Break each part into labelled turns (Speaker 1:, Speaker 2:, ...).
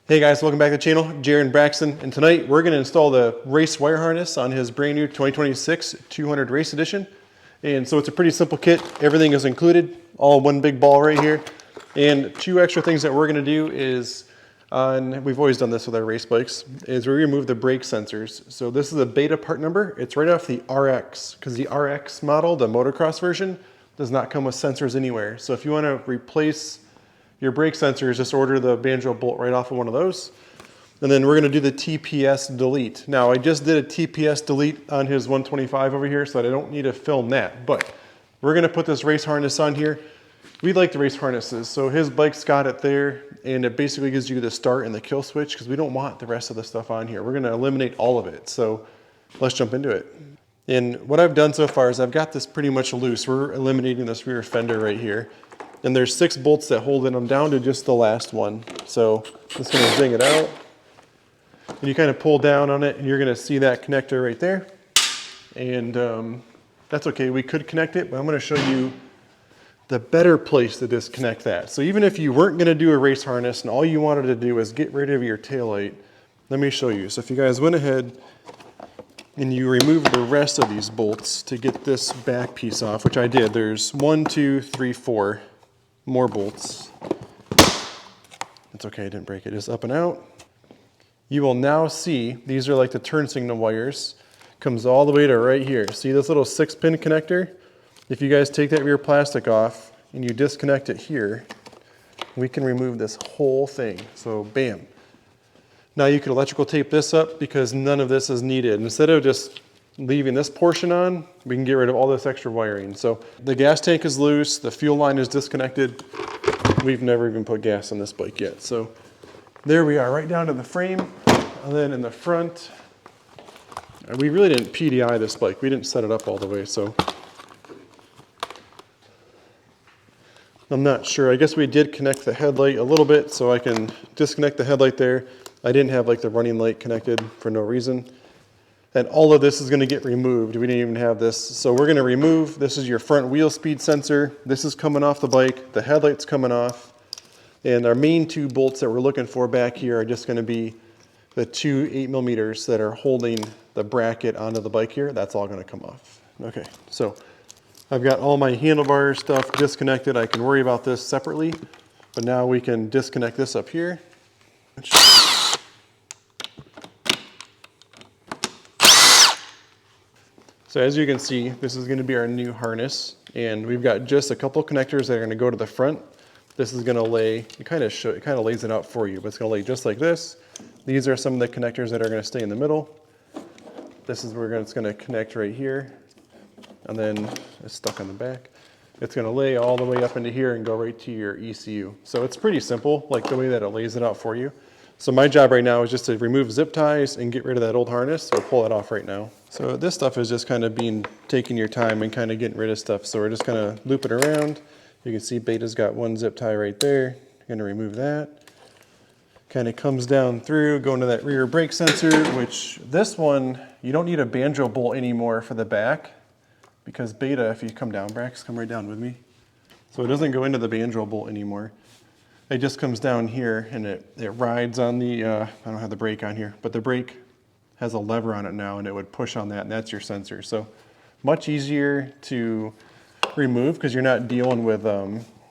Speaker 1: Hey guys, welcome back to the channel. Jared and Braxton, and tonight we're going to install the race wire harness on his brand new 2026 200 Race Edition. And so it's a pretty simple kit. Everything is included, all one big ball right here. And two extra things that we're going to do is, we've always done this with our race bikes, is we remove the brake sensors. So this is a beta part number. It's right off the RX, because the RX model, the motocross version, does not come with sensors anywhere. So if you want to replace your brake sensors, just order the banjo bolt right off of one of those. And then we're going to do the TPS delete. Now I just did a TPS delete on his 125 over here, so I don't need to film that. But we're going to put this race harness on here. We like the race harnesses, so his bike's got it there, and it basically gives you the start and the kill switch because we don't want the rest of the stuff on here. We're going to eliminate all of it, so let's jump into it. And what I've done so far is I've got this pretty much loose. We're eliminating this rear fender right here. And there's 6 bolts that hold it. I'm down to just the last one. So I'm just going to zing it out. And you kind of pull down on it, and you're going to see that connector right there. And that's okay. We could connect it, but I'm going to show you the better place to disconnect that. So even if you weren't going to do a race harness and all you wanted to do is get rid of your taillight, let me show you. So if you guys went ahead and you remove the rest of these bolts to get this back piece off, which I did. There's 1, 2, 3, 4 more bolts. It's okay, I didn't break it, just up and out. You will now see, these are like the turn signal wires, comes all the way to right here. See this little 6-pin connector? If you guys take that rear plastic off and you disconnect it here, we can remove this whole thing. So bam. Now you can electrical tape this up because none of this is needed. Instead of just leaving this portion on, we can get rid of all this extra wiring. So the gas tank is loose, the fuel line is disconnected. We've never even put gas on this bike yet. So there we are, right down to the frame. And then in the front, we really didn't PDI this bike. We didn't set it up all the way, so I'm not sure. I guess we did connect the headlight a little bit, so I can disconnect the headlight there. I didn't have like the running light connected for no reason. And all of this is going to get removed. We didn't even have this. So we're going to remove, this is your front wheel speed sensor. This is coming off the bike. The headlight's coming off. And our main 2 bolts that we're looking for back here are just going to be the 2 8mm that are holding the bracket onto the bike here. That's all going to come off. Okay, so I've got all my handlebar stuff disconnected. I can worry about this separately, but now we can disconnect this up here. So as you can see, this is going to be our new harness, and we've got just a couple connectors that are going to go to the front. This is going to lay, it kind of lays it out for you, but it's going to lay just like this. These are some of the connectors that are going to stay in the middle. This is where it's going to connect right here, and then it's stuck on the back. It's going to lay all the way up into here and go right to your ECU. So it's pretty simple, like the way that it lays it out for you. So my job right now is just to remove zip ties and get rid of that old harness. So we'll pull it off right now. So this stuff is just kind of taking your time and kind of getting rid of stuff. So we're just going to loop it around. You can see Beta's got one zip tie right there. Going to remove that. Kind of comes down through, going to that rear brake sensor, which this one, you don't need a banjo bolt anymore for the back. Because Beta, if you come down, Brax, come right down with me. So it doesn't go into the banjo bolt anymore. It just comes down here and it rides on the, I don't have the brake on here, but the brake has a lever on it now and it would push on that, and that's your sensor. So much easier to remove because you're not dealing with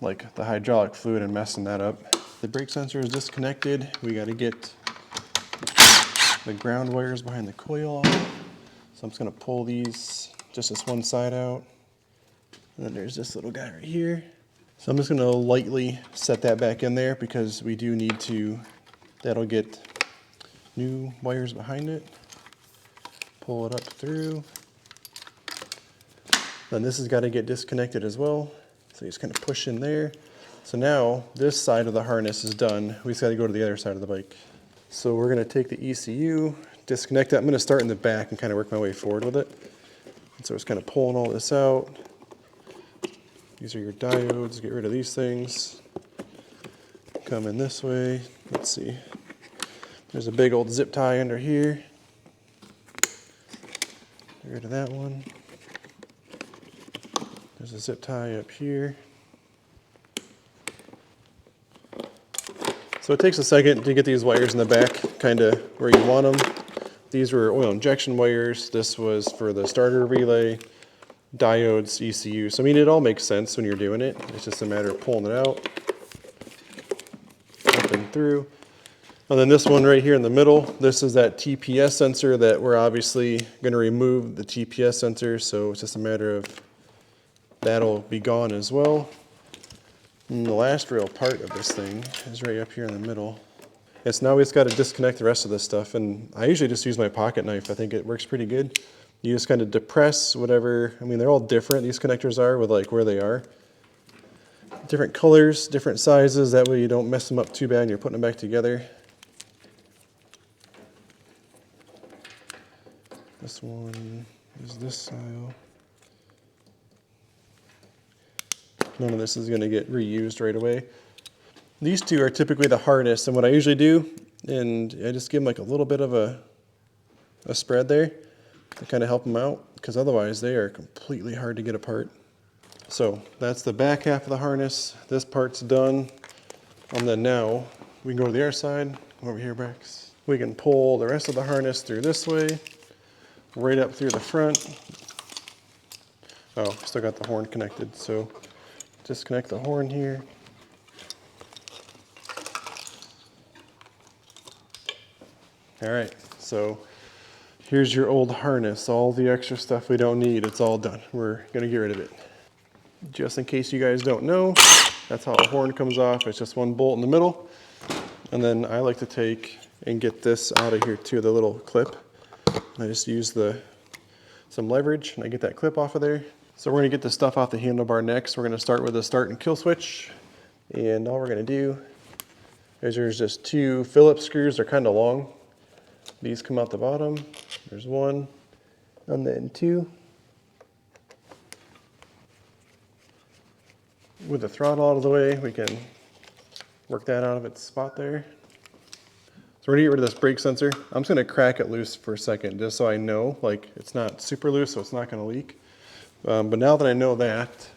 Speaker 1: like the hydraulic fluid and messing that up. The brake sensor is disconnected. We got to get the ground wires behind the coil off. So I'm just going to pull these, just this one side out. And then there's this little guy right here. So I'm just going to lightly set that back in there because we do need to, that'll get new wires behind it. Pull it up through. Then this has got to get disconnected as well. So you just kind of push in there. So now this side of the harness is done. We just got to go to the other side of the bike. So we're going to take the ECU, disconnect that. I'm going to start in the back and kind of work my way forward with it. And so it's kind of pulling all this out. These are your diodes, get rid of these things. Come in this way, let's see. There's a big old zip tie under here. Get rid of that one. There's a zip tie up here. So it takes a second to get these wires in the back kind of where you want them. These were oil injection wires. This was for the starter relay, diodes, ECU. So I mean, it all makes sense when you're doing it. It's just a matter of pulling it out, up and through. And then this one right here in the middle, this is that TPS sensor that we're obviously going to remove the TPS sensor. So it's just a matter of that'll be gone as well. And the last real part of this thing is right up here in the middle. It's now we've got to disconnect the rest of this stuff, and I usually just use my pocket knife. I think it works pretty good. You just kind of depress whatever, I mean, they're all different, these connectors are, with like where they are. Different colors, different sizes, that way you don't mess them up too bad and you're putting them back together. This one is this style. None of this is going to get reused right away. These two are typically the hardest, and what I usually do, and I just give them like a little bit of a spread there to kind of help them out, because otherwise they are completely hard to get apart. So that's the back half of the harness. This part's done. And then now we can go to the other side. Come over here, Brax. We can pull the rest of the harness through this way, right up through the front. Oh, still got the horn connected, so disconnect the horn here. All right, so here's your old harness. All the extra stuff we don't need, it's all done. We're gonna get rid of it. Just in case you guys don't know, that's how a horn comes off. It's just one bolt in the middle. And then I like to take and get this out of here too, the little clip. I just use some leverage and I get that clip off of there. So we're gonna get the stuff off the handlebar next. We're gonna start with the start and kill switch. And all we're gonna do is there's just two Phillips screws. They're kind of long. These come out the bottom. There's one, and then two. With the throttle out of the way, we can work that out of its spot there. So we're gonna get rid of this brake sensor. I'm just gonna crack it loose for a second, just so I know, like, it's not super loose, so it's not gonna leak. But now that I know that,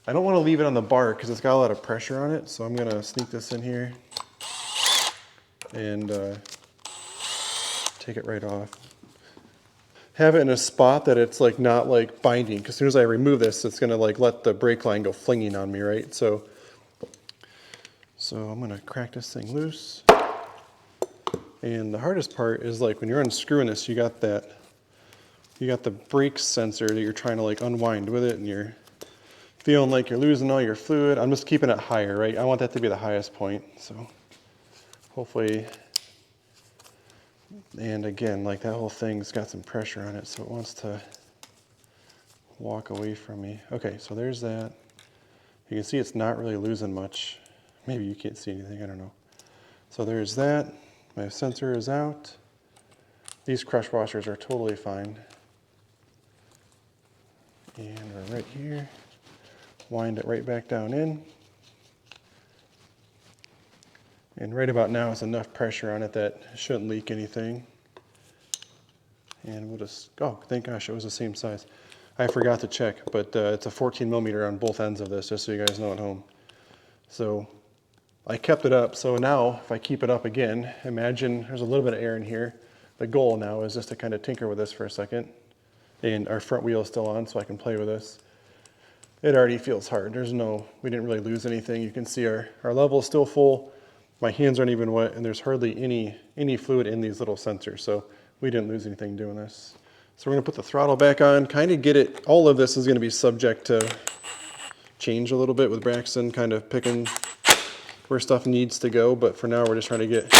Speaker 1: I don't wanna leave it on the bar because it's got a lot of pressure on it. So I'm gonna sneak this in here and take it right off. Have it in a spot that it's like not like binding, because as soon as I remove this, it's gonna like let the brake line go flinging on me, right? So I'm gonna crack this thing loose. And the hardest part is like when you're unscrewing this, you got the brake sensor that you're trying to like unwind with it, and you're feeling like you're losing all your fluid. I'm just keeping it higher, right? I want that to be the highest point, so hopefully. And again, like that whole thing's got some pressure on it, so it wants to walk away from me. Okay, so there's that. You can see it's not really losing much. Maybe you can't see anything, I don't know. So there's that. My sensor is out. These crush washers are totally fine. And we're right here. Wind it right back down in. And right about now is enough pressure on it that it shouldn't leak anything. And we'll just, oh, thank gosh, it was the same size. I forgot to check, but it's a 14 millimeter on both ends of this, just so you guys know at home. So I kept it up, so now if I keep it up again, imagine there's a little bit of air in here. The goal now is just to kind of tinker with this for a second. And our front wheel is still on, so I can play with this. It already feels hard. We didn't really lose anything. You can see our level is still full. My hands aren't even wet, and there's hardly any fluid in these little sensors, so we didn't lose anything doing this. So we're gonna put the throttle back on, kind of get it, all of this is gonna be subject to change a little bit with Braxton, kind of picking where stuff needs to go, but for now we're just trying to get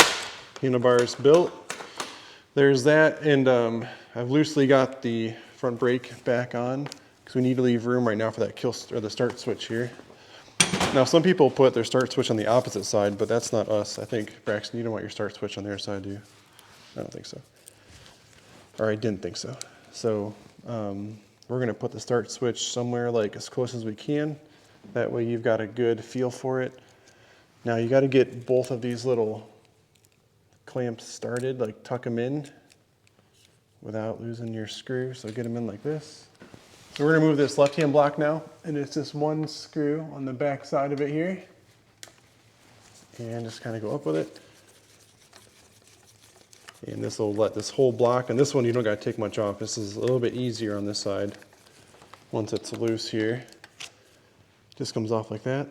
Speaker 1: handlebars built. There's that, and I've loosely got the front brake back on, because we need to leave room right now for that the start switch here. Now, some people put their start switch on the opposite side, but that's not us. I think, Braxton, you don't want your start switch on their side, do you? I don't think so. Or I didn't think so. So we're gonna put the start switch somewhere like as close as we can. That way you've got a good feel for it. Now you gotta get both of these little clamps started, like tuck them in without losing your screw. So get them in like this. So we're gonna move this left-hand block now, and it's just one screw on the back side of it here. and just kind of go up with it. And this will let this whole block, and this one you don't got to take much off. This is a little bit easier on this side. Once it's loose here, just comes off like that.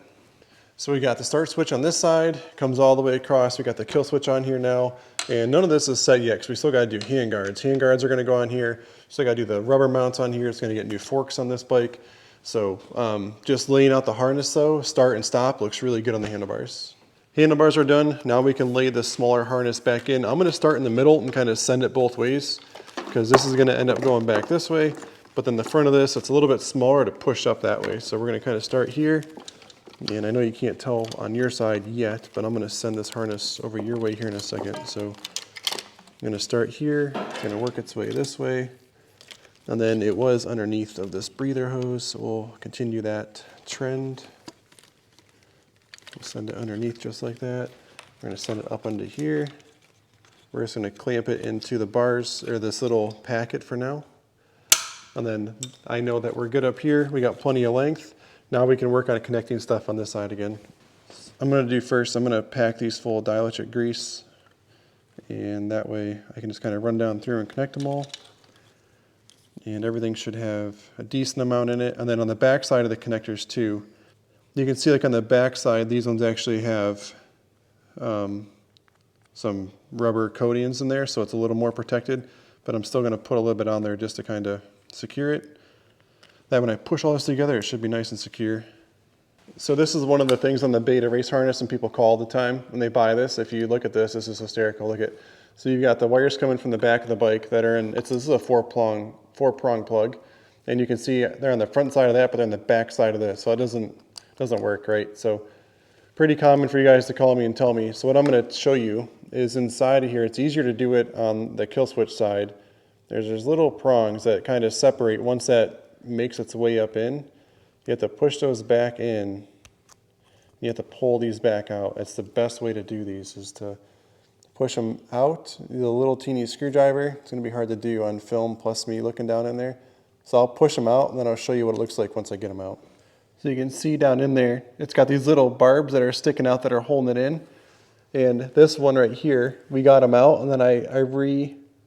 Speaker 1: So we got the start switch on this side, comes all the way across. We got the kill switch on here now, and none of this is set yet because we still got to do hand guards. Hand guards are going to go on here. Still got to do the rubber mounts on here. It's going to get new forks on this bike. So just laying out the harness though, start and stop, looks really good on the handlebars. Handlebars are done. Now we can lay the smaller harness back in. I'm going to start in the middle and kind of send it both ways because this is going to end up going back this way. But then the front of this, it's a little bit smaller to push up that way. So we're going to kind of start here. And I know you can't tell on your side yet, but I'm going to send this harness over your way here in a second. So I'm going to start here. It's going to work its way this way. And then it was underneath of this breather hose. So we'll continue that trend. We'll send it underneath just like that. We're going to send it up under here. We're just going to clamp it into the bars or this little packet for now. And then I know that we're good up here. We got plenty of length. Now we can work on connecting stuff on this side again. I'm going to do first, I'm going to pack these full of dielectric grease. And that way I can just kind of run down through and connect them all. And everything should have a decent amount in it. And then on the back side of the connectors too, you can see like on the back side, these ones actually have some rubber coatings in there, so it's a little more protected, but I'm still gonna put a little bit on there just to kind of secure it. That when I push all this together, it should be nice and secure. So this is one of the things on the Beta race harness and people call all the time when they buy this. If you look at this, this is hysterical, look at. So you've got the wires coming from the back of the bike that are in, this is a four prong plug, and you can see they're on the front side of that, but they're on the back side of this, so it doesn't work, right? So pretty common for you guys to call me and tell me. So what I'm going to show you is inside of here, it's easier to do it on the kill switch side. There's little prongs that kind of separate. Once that makes its way up in, you have to push those back in. You have to pull these back out. That's the best way to do these, is to push them out. Use a little teeny screwdriver. It's going to be hard to do on film plus me looking down in there. So I'll push them out and then I'll show you what it looks like once I get them out. So you can see down in there, it's got these little barbs that are sticking out that are holding it in. And this one right here, we got them out, and then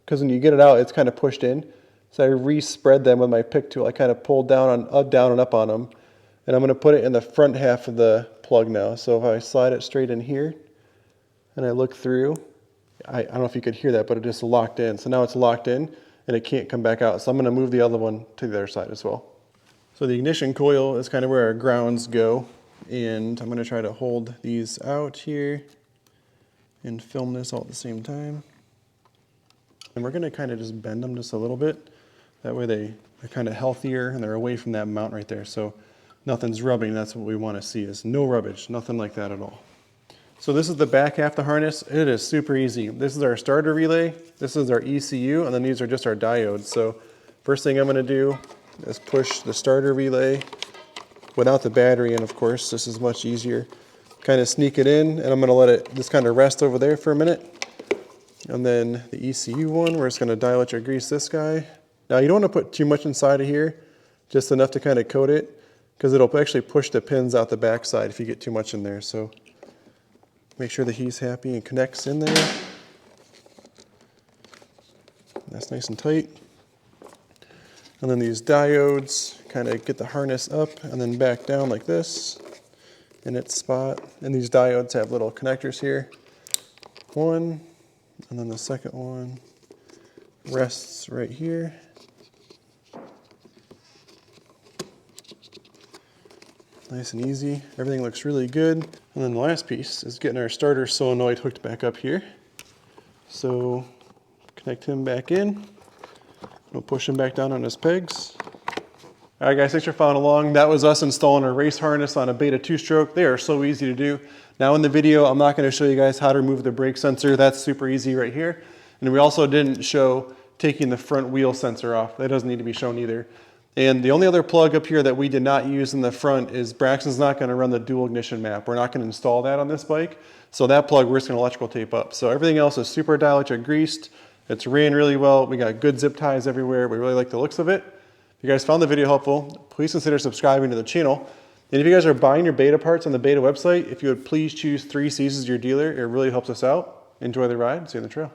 Speaker 1: because when you get it out, it's kind of pushed in. So I re-spread them with my pick tool. I kind of pulled down and up on them. And I'm going to put it in the front half of the plug now. So if I slide it straight in here, and I look through, I don't know if you could hear that, but it just locked in. So now it's locked in, and it can't come back out. So I'm going to move the other one to the other side as well. So the ignition coil is kind of where our grounds go, and I'm going to try to hold these out here and film this all at the same time. And we're going to kind of just bend them just a little bit. That way they're kind of healthier and they're away from that mount right there. So nothing's rubbing. That's what we want to see, is no rubbage, nothing like that at all. So this is the back half of the harness. It is super easy. This is our starter relay. This is our ECU, and then these are just our diodes. So first thing I'm going to do is push the starter relay without the battery in, of course. This is much easier. Kind of sneak it in, and I'm going to let it just kind of rest over there for a minute. And then the ECU one, we're just going to dielectric grease this guy. Now you don't want to put too much inside of here, just enough to kind of coat it, because it'll actually push the pins out the back side if you get too much in there. So make sure that he's happy and connects in there. That's nice and tight. And then these diodes kind of get the harness up and then back down like this in its spot. And these diodes have little connectors here. One, and then the second one rests right here. Nice and easy. Everything looks really good. And then the last piece is getting our starter solenoid hooked back up here. So connect him back in. We'll push him back down on his pegs. All right, guys, thanks for following along. That was us installing a race harness on a Beta 2-stroke. They are so easy to do. Now in the video, I'm not going to show you guys how to remove the brake sensor. That's super easy right here. And we also didn't show taking the front wheel sensor off. That doesn't need to be shown either. And the only other plug up here that we did not use in the front is Braxton's not going to run the dual ignition map. We're not going to install that on this bike. So that plug we're just going to electrical tape up. So everything else is super dielectric greased. It's ran really well. We got good zip ties everywhere. We really like the looks of it. If you guys found the video helpful, please consider subscribing to the channel. And if you guys are buying your Beta parts on the Beta website, if you would please choose 3 C's as your dealer, it really helps us out. Enjoy the ride. See you on the trail.